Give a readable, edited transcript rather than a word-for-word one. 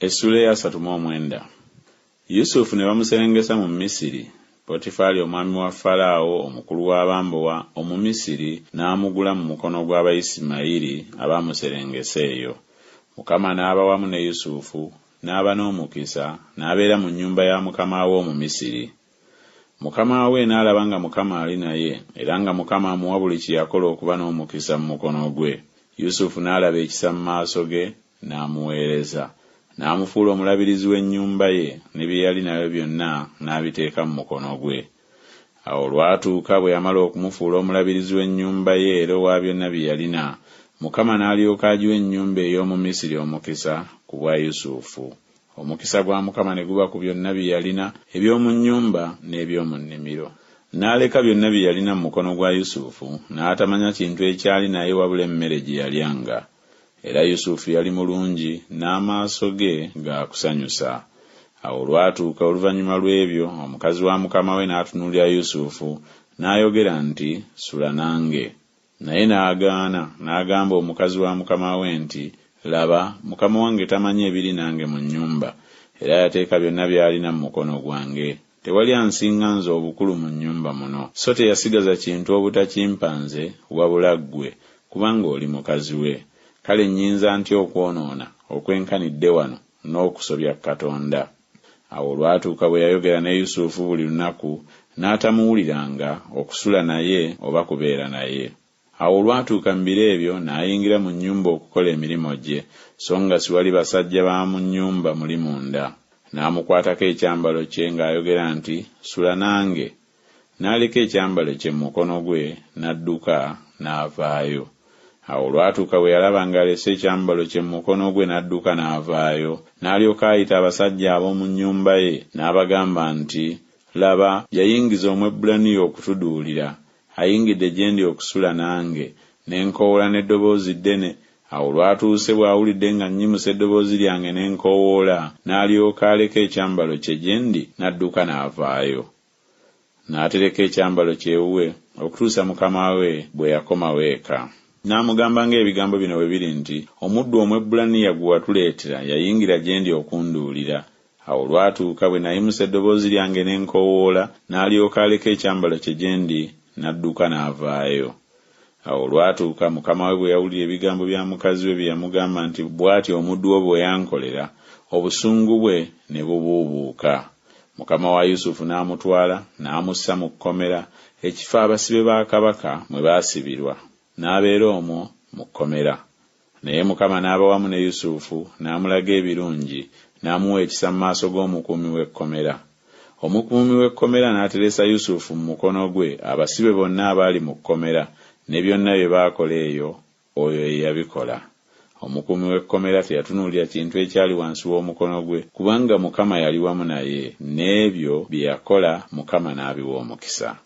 Essula ya 39. Yusufu ne bamuserengesa mu Misiri. Potifali omwami wa Falaawo omukulu w'abambowa Omumisiri n'amugula mu mukono gw'Abayisimayiri abamuserengese eyo. Mukama n'aba wamu ne Yusufu n'aba n'omukisa n'abeera mu nnyumba ya mukama we Omumisiri. Mukama we n'alaba nga Mukama ali naye era nga Mukama amuwa buli kye yakola okuba n'omukisa mu mukono gwe. Yusufu n'alaba ekisa mu maaso ge n'amuweereza. N'amufuula omulabirizi w'ennyumba ye ne bye yali nabyo byonna n'abiteeka mu mukono gwe. Awo lwatuuka bwe yamala okumufuula omulabirizi w'ennyumba ye era owa byonna bye yalina, Mukama n'alyoka agiwa ennyumba ey'omu Misiri omukisa ku bwa Yusufu. Omukisa gwa Mukama ne guba ku byonna bye yalina eby'omu nnyumba n'eby'omu nnimiro. N'aleka byonna bye yalina mu mukono gwa Yusufu, n'atamanya kintu ekyali naye wabula emmere gye yalyanga. Era Yusufu yali mulungi n'amaaso ge gaakusanyusa. Awo lwatuuka oluvannyuma lw'ebyo, omukazi wa mukama we n'atunuulira Yusufu n'ayogera nti, "Sula nange." Naye n'agaana, n'agamba omukazi wa mukama we nti, "Laba, mukama wange tamanyi ebiri nange mu nnyumba, era yateeka byonna by'alina mu mukono gwange. Tewali ansinga nze obukulu mu nnyumba muno, so teyasigaza kintu obutakimpa nze wabula ggwe, kubanga oli mukazi we. Kale nnyinza ntya okwonoona okwenkanidde wano n'okusobya Katonda?" Awo lwatuuka bwe yayogera ne Yusufu buli lunaku, n'atamuwuliranga okusula naye oba kubeera naye. Awo lwatuuka mu biro ebyo n'ayingira mu nnyumba okukola emirimu gye, so nga siwali basajja ba mu nnyumba muli munda. N'amukwatako ekyambalo kye ng'ayogera nti, "Sula nange." N'aleka ekyambalo kye mu mukono gwe n'adduka n'avaayo. Awo lwatuuka bwe yalaba ng'alese ekyambalo kye mu mukono gwe n'adduka n'avaayo, n'alyoka ayita abasajja ab'omu nnyumba ye n'abagamba nti, "Laba, yayingiza Omwebbulaniya okutuduulira. Ayingidde gye ndi okusula nange, n'enkoowoola n'eddoboozi ddene." Awo lwatuuse bw'awulidde nga nnyimusa eddoboozi lyange n'enkoowoola, n'alyoka aleka ekyambalo kye gye ndi n'adduka n'avaayo. N'atereka ekyambalo kye ewuwe okutuusa mukama we bwe yakomawo eka. N'amugamba ng'ebigambo bino bwe biri nti, "Omuddu Omwebbulaniya gwe watuleetera yayingira gye ndi okunduulira." Awo lwatuuka bwe nayimusa eddoboozi lyange n'enkoowoola, n'alyoka aleka ekyambalo kye gye ndi n'adduka n'avaayo. Awo lwatuuka mukama we bwe yawulira ebigambo bya mukazi we bye yamugamba nti, "Bw'ati omuddu wo bwe yankolera," obusungu bwe ne bubuubuuka. Mukama wa Yusufu n'amutwala n'amussa mu kkomera, ekifo abasibe ba kabaka mwe baasibirwa, n'abeera omwo mu kkomera. Naye Mukama n'aba wamu ne Yusufu n'amulaga ebirungi, n'amuwa ekisa mu maaso g'omukuumi w'ekkomera. Omukuumi w'ekkomera n'ateresa Yusufu mu mukono gwe abasibe bonna abaali mu kkomera, ne byonna bye baakola eyo, oyo ye yabikola. Omukuumi w'ekkomera teyatunuulira kintu ekyali wansi w'omukono gwe, kubanga Mukama yali wamu naye, n'ebyo bye yakola Mukama n'abiwa omukisa.